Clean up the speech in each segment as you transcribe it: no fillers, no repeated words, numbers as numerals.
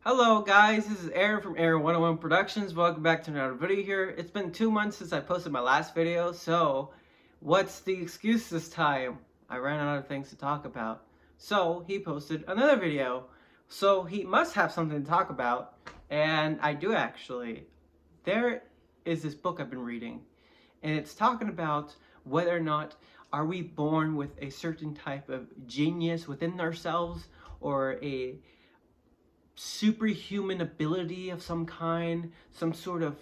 Hello guys, this is Aaron from Aaron 101 Productions. Welcome back to another video here. It's been 2 months since I posted my last video, so what's the excuse this time? I ran out of things to talk about. So he posted another video. So he must have something to talk about, and I do actually. There is this book I've been reading, and it's talking about whether or not are we born with a certain type of genius within ourselves or a superhuman ability of some kind, some sort of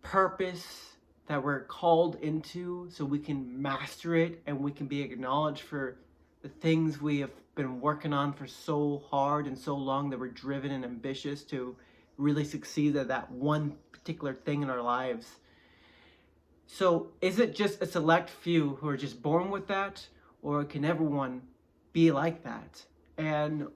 purpose that we're called into so we can master it and we can be acknowledged for the things we have been working on for so hard and so long, that we're driven and ambitious to really succeed at that one particular thing in our lives. So is it just a select few who are just born with that, or can everyone be like that? And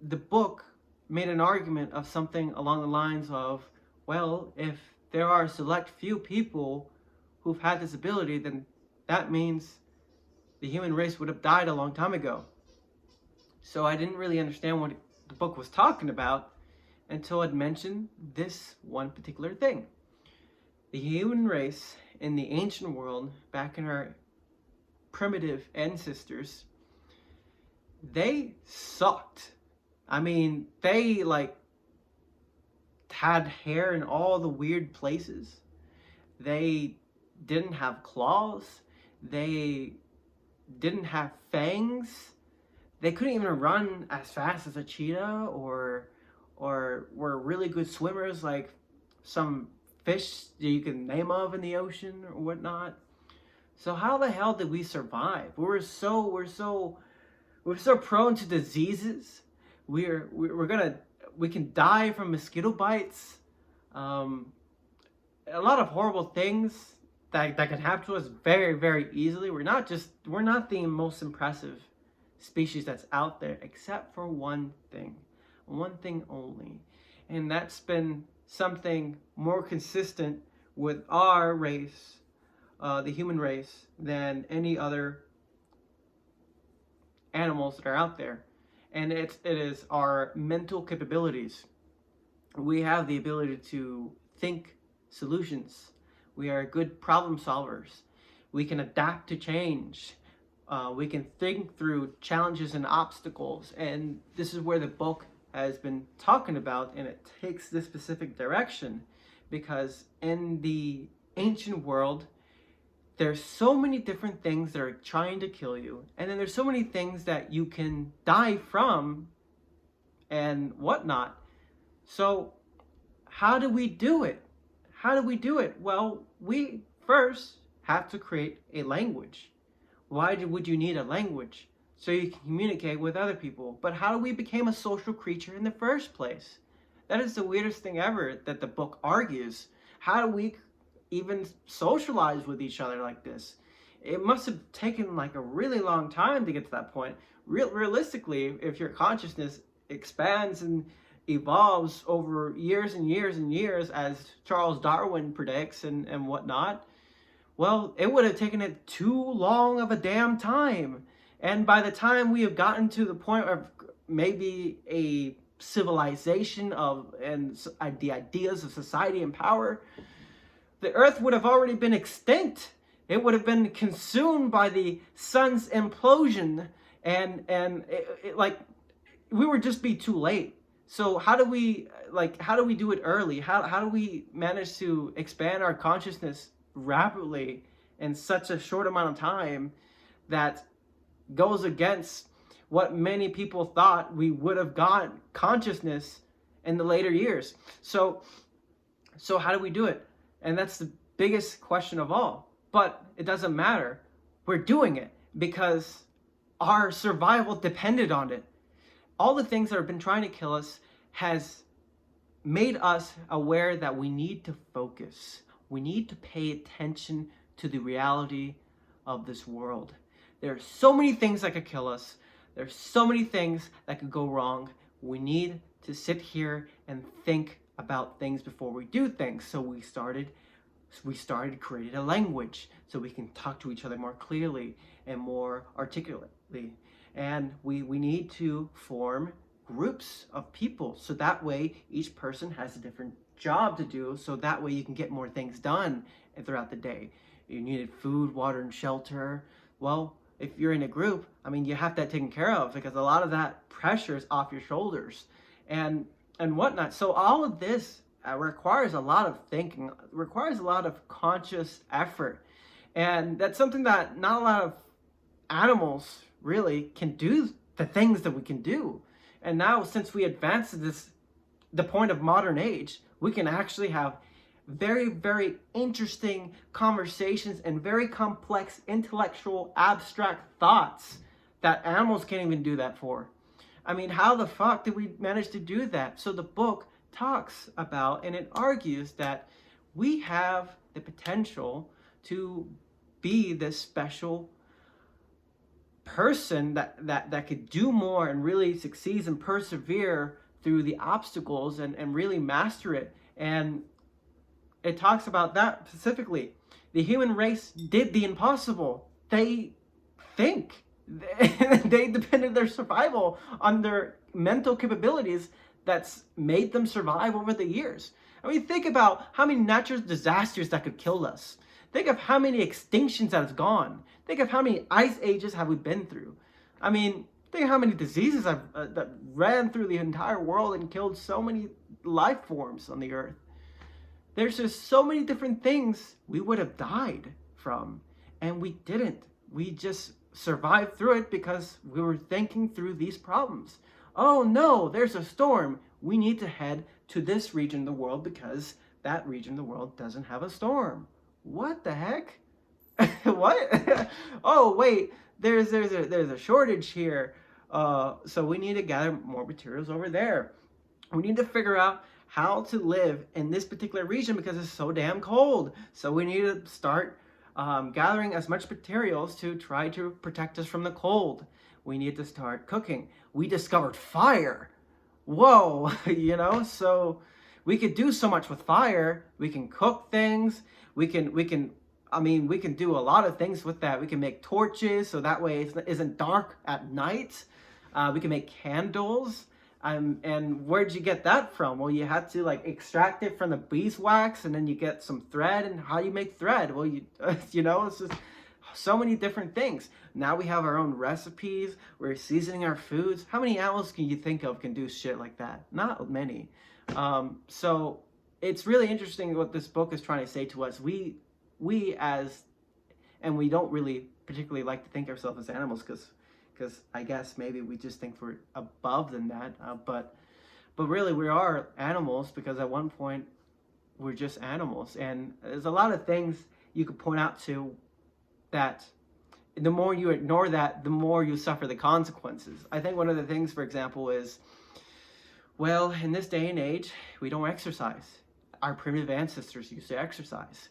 the book made an argument of something along the lines of, well, if there are a select few people who've had this ability, then that means the human race would have died a long time ago. So I didn't really understand what the book was talking about until it mentioned this one particular thing. The human race in the ancient world, back in our primitive ancestors, they sucked. I mean, they had hair in all the weird places. They didn't have claws. They didn't have fangs. They couldn't even run as fast as a cheetah, or were really good swimmers like some fish that you can name of in the ocean or whatnot. So how the hell did we survive? We're so prone to diseases. We can die from mosquito bites. A lot of horrible things that can happen to us very easily. We're not the most impressive species that's out there, except for one thing only, and that's been something more consistent with our race, the human race, than any other animals that are out there. And it is our mental capabilities. We have the ability to think solutions. We are good problem solvers. We can adapt to change. We can think through challenges and obstacles. And this is where the book has been talking about, and it takes this specific direction, because in the ancient world, there's so many different things that are trying to kill you, and then there's so many things that you can die from and whatnot. So how do we do it? Well, we first have to create a language. Why would you need a language? So you can communicate with other people. But how do we become a social creature in the first place? That is the weirdest thing ever that the book argues. How do we even socialize with each other like this? It must have taken like a really long time to get to that point. Realistically, if your consciousness expands and evolves over years and years and years, as Charles Darwin predicts and whatnot, well, it would have taken it too long of a damn time. And by the time we have gotten to the point of maybe a civilization and the ideas of society and power, the earth would have already been extinct. It would have been consumed by the sun's implosion, and we would just be too late. So how do we do it early? How do we manage to expand our consciousness rapidly in such a short amount of time that goes against what many people thought we would have got consciousness in the later years? So how do we do it? And that's the biggest question of all. But it doesn't matter. We're doing it because our survival depended on it. All the things that have been trying to kill us has made us aware that we need to focus. We need to pay attention to the reality of this world. There are so many things that could kill us. There's so many things that could go wrong. We need to sit here and think about things before we do things. So we started creating a language so we can talk to each other more clearly and more articulately. And we need to form groups of people. So that way each person has a different job to do. So that way you can get more things done throughout the day. You needed food, water, and shelter. Well, if you're in a group, I mean, you have that taken care of because a lot of that pressure is off your shoulders and whatnot. So all of this requires a lot of thinking, requires a lot of conscious effort. And that's something that not a lot of animals really can do, the things that we can do. And now, since we advanced to the point of modern age, we can actually have very, very interesting conversations and very complex intellectual abstract thoughts that animals can't even do that for. I mean, how the fuck did we manage to do that? So the book talks about and it argues that we have the potential to be this special person that could do more and really succeeds and persevere through the obstacles and really master it. And it talks about that specifically. The human race did the impossible. They think. They depended their survival on their mental capabilities that's made them survive over the years. I mean, think about how many natural disasters that could kill us. Think of how many extinctions that has gone. Think of how many ice ages have we been through. I mean, think of how many diseases that ran through the entire world and killed so many life forms on the earth. There's just so many different things we would have died from, and we didn't. We just survived through it because we were thinking through these problems. Oh no, there's a storm. We need to head to this region of the world because that region of the world doesn't have a storm. What the heck? What? Oh wait, there's a shortage here. So we need to gather more materials over there. We need to figure out how to live in this particular region because it's so damn cold. So we need to start gathering as much materials to try to protect us from the cold. We need to start cooking. We discovered fire. Whoa, you know, so we could do so much with fire. We can cook things. We can do a lot of things with that. We can make torches so that way it isn't dark at night. We can make candles. And where'd you get that from? Well, you had to like extract it from the beeswax, and then you get some thread. And how do you make thread? Well, you know, it's just so many different things. Now we have our own recipes. We're seasoning our foods. How many animals can you think of can do shit like that? Not many. So it's really interesting what this book is trying to say to us. We don't really particularly like to think ourselves as animals because I guess maybe we just think we're above than that. But really we are animals because at one point we're just animals. And there's a lot of things you could point out to that the more you ignore that, the more you suffer the consequences. I think one of the things, for example, is, well, in this day and age, we don't exercise. Our primitive ancestors used to exercise.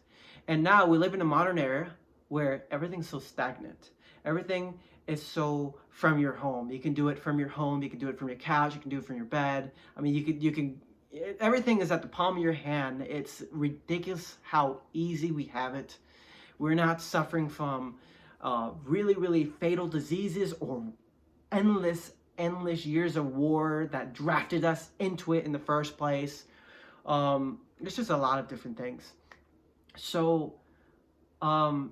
And now we live in a modern era where everything's so stagnant. Everything is so from your home. You can do it from your home. You can do it from your couch. You can do it from your bed. I mean, everything is at the palm of your hand. It's ridiculous how easy we have it. We're not suffering from really, really fatal diseases or endless years of war that drafted us into it in the first place. There's just a lot of different things. So, our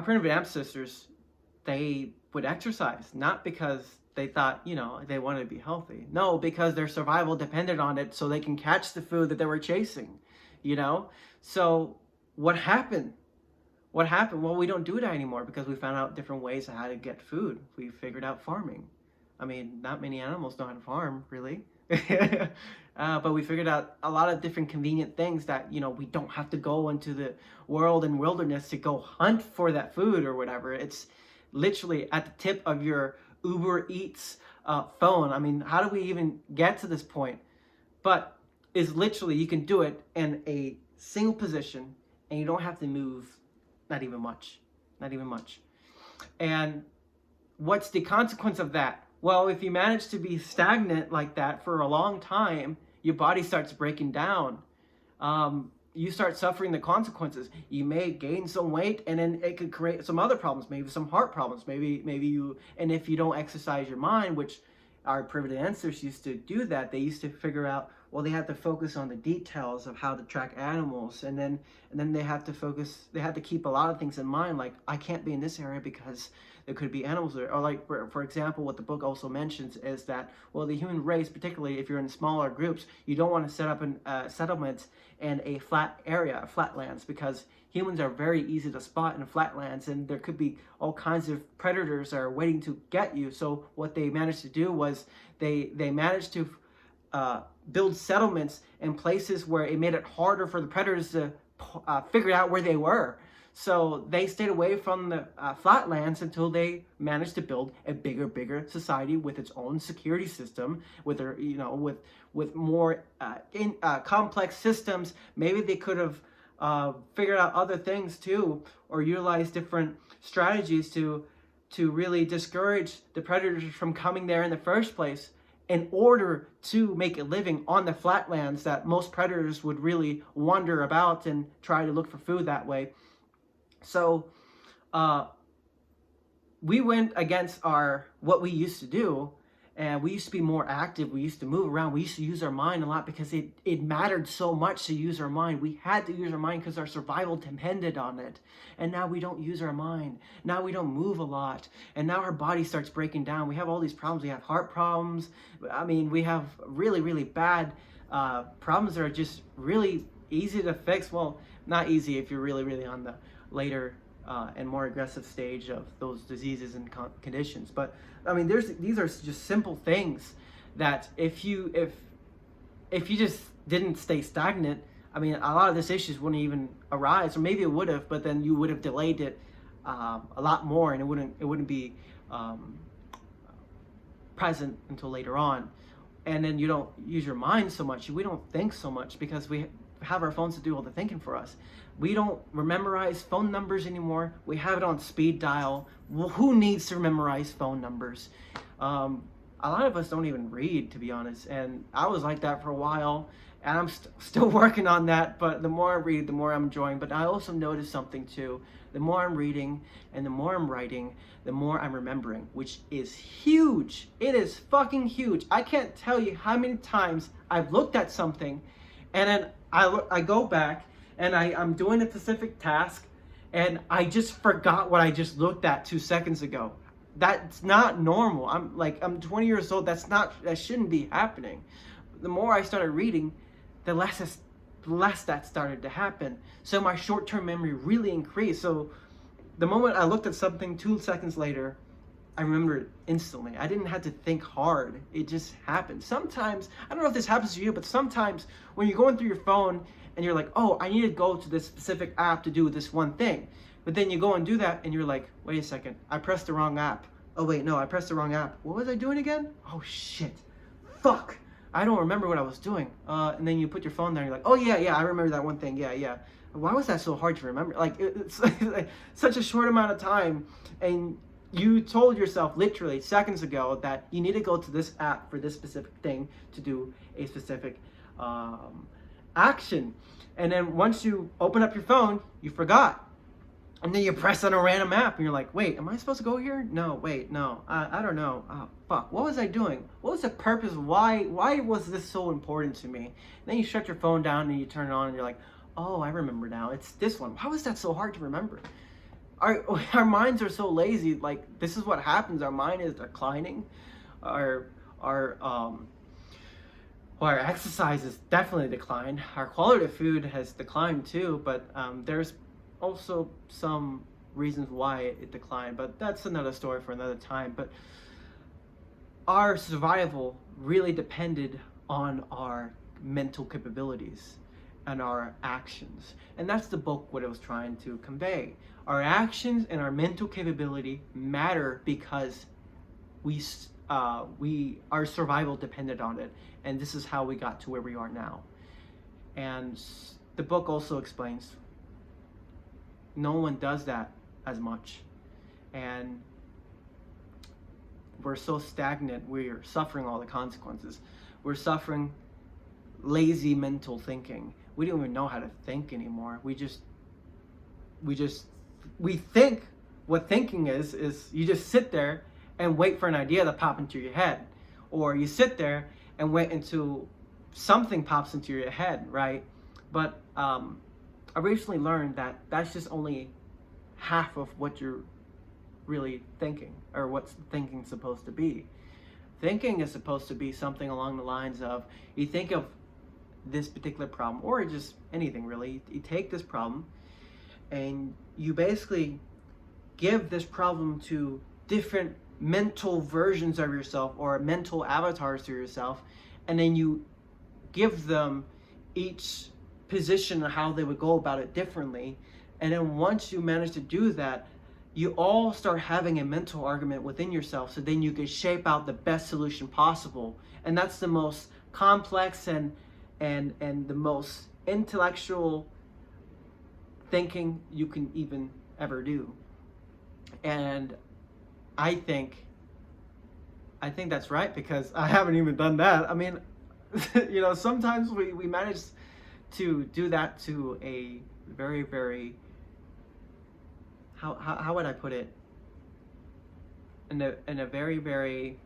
primitive ancestors, they would exercise, not because they thought, you know, they wanted to be healthy. No, because their survival depended on it so they can catch the food that they were chasing, you know? So what happened? Well, we don't do that anymore because we found out different ways of how to get food. We figured out farming. I mean, not many animals know how to farm, really. But we figured out a lot of different convenient things that, you know, we don't have to go into the world and wilderness to go hunt for that food or whatever. It's literally at the tip of your Uber Eats phone. I mean, how do we even get to this point? But it's literally, you can do it in a single position and you don't have to move, not even much. And what's the consequence of that? Well, if you manage to be stagnant like that for a long time, your body starts breaking down. you start suffering the consequences. You may gain some weight, and then it could create some other problems, maybe some heart problems, maybe you, and if you don't exercise your mind, which our primitive ancestors used to do that. They used to figure out, well, they had to focus on the details of how to track animals, and then they had to keep a lot of things in mind, like I can't be in this area because there could be animals there. Or like, for example, what the book also mentions is that, well, the human race, particularly if you're in smaller groups, you don't want to set up settlements in a flat area, flatlands, because humans are very easy to spot in flatlands, and there could be all kinds of predators that are waiting to get you. So what they managed to do was they managed to build settlements in places where it made it harder for the predators to figure out where they were. So they stayed away from the flatlands until they managed to build a bigger society with its own security system, with their, with more complex systems. Maybe they could have figured out other things too, or utilize different strategies to really discourage the predators from coming there in the first place, in order to make a living on the flatlands that most predators would really wander about and try to look for food that way. So we went against what we used to do, and we used to be more active. We used to move around. We used to use our mind a lot because it mattered so much to use our mind. We had to use our mind because our survival depended on it. And now we don't use our mind. Now we don't move a lot. And now our body starts breaking down. We have all these problems. We have heart problems. I mean, we have really bad problems that are just really easy to fix. Well, not easy if you're really on the later and more aggressive stage of those diseases and conditions. But I mean, these are just simple things that if you just didn't stay stagnant, I mean, a lot of these issues wouldn't even arise, or maybe it would have, but then you would have delayed it a lot more, and it wouldn't be present until later on. And then you don't use your mind so much. We don't think so much because we have our phones to do all the thinking for us. We don't memorize phone numbers anymore. We have it on speed dial. Well, who needs to memorize phone numbers? A lot of us don't even read, to be honest. And I was like that for a while, and I'm still working on that. But the more I read, the more I'm enjoying. But I also noticed something too. The more I'm reading and the more I'm writing, the more I'm remembering, which is huge. It is fucking huge. I can't tell you how many times I've looked at something, and then I go back, and I'm doing a specific task, and I just forgot what I just looked at 2 seconds ago. That's not normal. I'm 20 years old. That shouldn't be happening. The more I started reading, the less that started to happen. So my short-term memory really increased. So the moment I looked at something 2 seconds later, I remember it instantly. I didn't have to think hard. It just happened. Sometimes, I don't know if this happens to you, but sometimes when you're going through your phone and you're like, oh, I need to go to this specific app to do this one thing. But then you go and do that and you're like, wait a second, I pressed the wrong app. Oh wait, no, I pressed the wrong app. What was I doing again? Oh shit, fuck. I don't remember what I was doing. And then you put your phone there and you're like, oh yeah, I remember that one thing, yeah. Why was that so hard to remember? Like, it's like such a short amount of time, and you told yourself literally seconds ago that you need to go to this app for this specific thing to do a specific action. And then once you open up your phone, you forgot. And then you press on a random app and you're like, wait, am I supposed to go here? No, wait, no, I don't know. Oh, fuck, what was I doing? What was the purpose? Why was this so important to me? And then you shut your phone down and you turn it on and you're like, oh, I remember now. It's this one. Why was that so hard to remember? Our minds are so lazy. Like, this is what happens. Our mind is declining. Our exercise has definitely declined. Our quality of food has declined too, but there's also some reasons why it declined, but that's another story for another time. But our survival really depended on our mental capabilities and our actions. And that's the book what it was trying to convey. Our actions and our mental capability matter because our survival depended on it, and this is how we got to where we are now. And the book also explains no one does that as much, and we're so stagnant. We're suffering all the consequences. We're suffering lazy mental thinking. we don't even know how to think anymore. We think what thinking is you just sit there and wait for an idea to pop into your head, or you sit there and wait until something pops into your head, right? But I recently learned that that's just only half of what you're really thinking, or what's thinking supposed to be. Thinking is supposed to be something along the lines of, you think of this particular problem, or just anything really. You take this problem and you basically give this problem to different mental versions of yourself, or mental avatars to yourself, and then you give them each position of how they would go about it differently. And then once you manage to do that, you all start having a mental argument within yourself, so then you can shape out the best solution possible. And that's the most complex and the most intellectual thinking you can even ever do. And I think that's right, because I haven't even done that. I mean, you know, sometimes we manage to do that to a very, very, how would I put it? In a very, very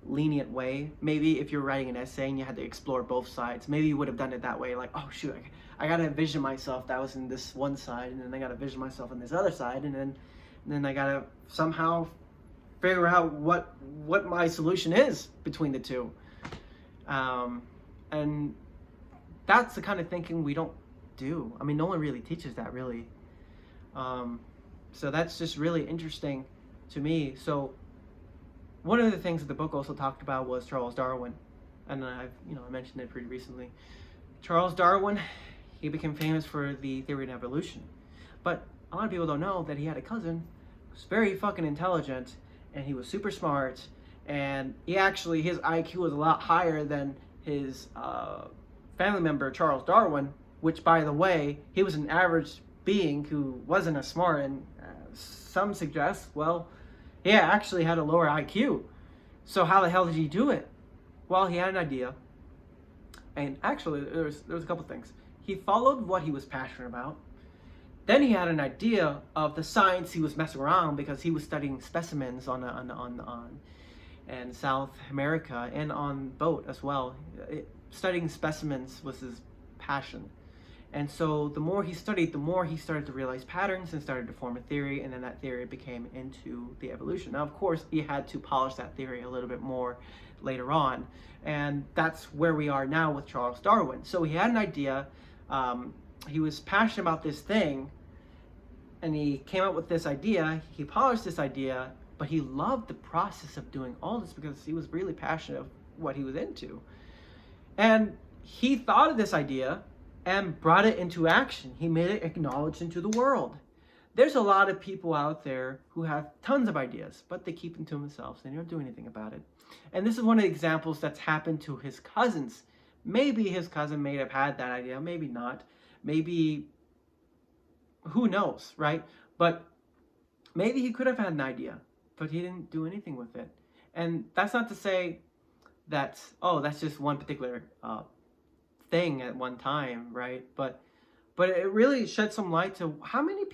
lenient way. Maybe if you're writing an essay and you had to explore both sides, maybe you would have done it that way. Like, oh shoot, I gotta envision myself that was in this one side, and then I gotta envision myself on this other side, and then I gotta somehow figure out what my solution is between the two. And that's the kind of thinking we don't do. I mean, no one really teaches that, really. So that's just really interesting to me. So one of the things that the book also talked about was Charles Darwin, and I mentioned it pretty recently. Charles Darwin, he became famous for the theory of evolution, but a lot of people don't know that he had a cousin who was very fucking intelligent, and he was super smart, and his IQ was a lot higher than his family member Charles Darwin, which, by the way, he was an average being who wasn't as smart, and some suggest, well, he actually had a lower IQ. So how the hell did he do it? Well, he had an idea, and actually there was a couple things. He followed what he was passionate about. Then he had an idea of the science he was messing around, because he was studying specimens in South America, and on boat as well. Studying specimens was his passion. And so the more he studied, the more he started to realize patterns and started to form a theory, and then that theory became into the evolution. Now, of course, he had to polish that theory a little bit more later on, and that's where we are now with Charles Darwin. So he had an idea, he was passionate about this thing, and he came up with this idea, he polished this idea, but he loved the process of doing all this because he was really passionate of what he was into. And he thought of this idea and brought it into action. He made it acknowledged into the world. There's a lot of people out there who have tons of ideas, but they keep them to themselves and they don't do anything about it. And this is one of the examples that's happened to his cousins. Maybe his cousin may have had that idea, maybe not. Maybe, who knows, right? But maybe he could have had an idea, but he didn't do anything with it. And that's not to say that, oh, that's just one particular thing at one time, right? But it really shed some light to how many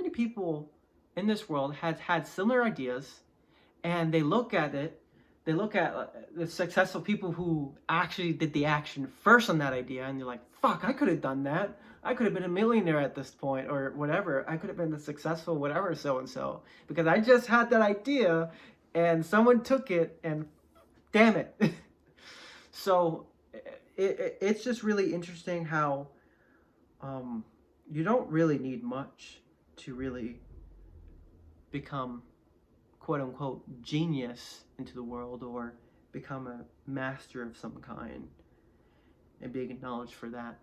people in this world had similar ideas, and they look at the successful people who actually did the action first on that idea, and they're like, fuck, I could have done that. I could have been a millionaire at this point, or whatever. I could have been the successful whatever so-and-so, because I just had that idea and someone took it, and damn it. So it's just really interesting how you don't really need much to really become quote-unquote genius into the world, or become a master of some kind and be acknowledged for that.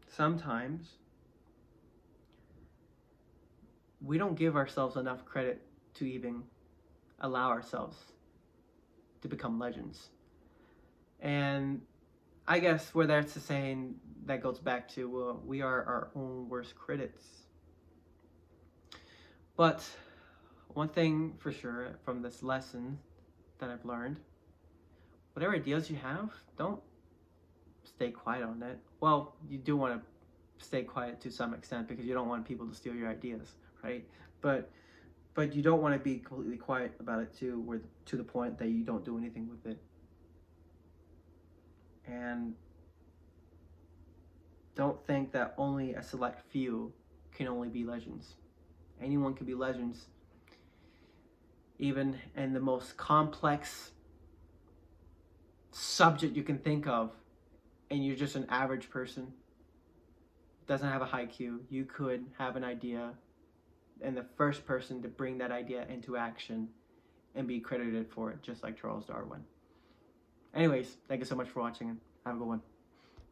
Sometimes we don't give ourselves enough credit to even allow ourselves to become legends. And I guess where that's the saying that goes back to we are our own worst critics. But one thing for sure from this lesson that I've learned, whatever ideas you have, don't stay quiet on it. Well, you do want to stay quiet to some extent because you don't want people to steal your ideas, right? But you don't want to be completely quiet about it too, where to the point that you don't do anything with it. And don't think that only a select few can only be legends. Anyone can be legends, even in the most complex subject you can think of, and you're just an average person, doesn't have a high Q. You could have an idea and the first person to bring that idea into action and be credited for it, just like Charles Darwin. Anyways, thank you so much for watching and have a good one.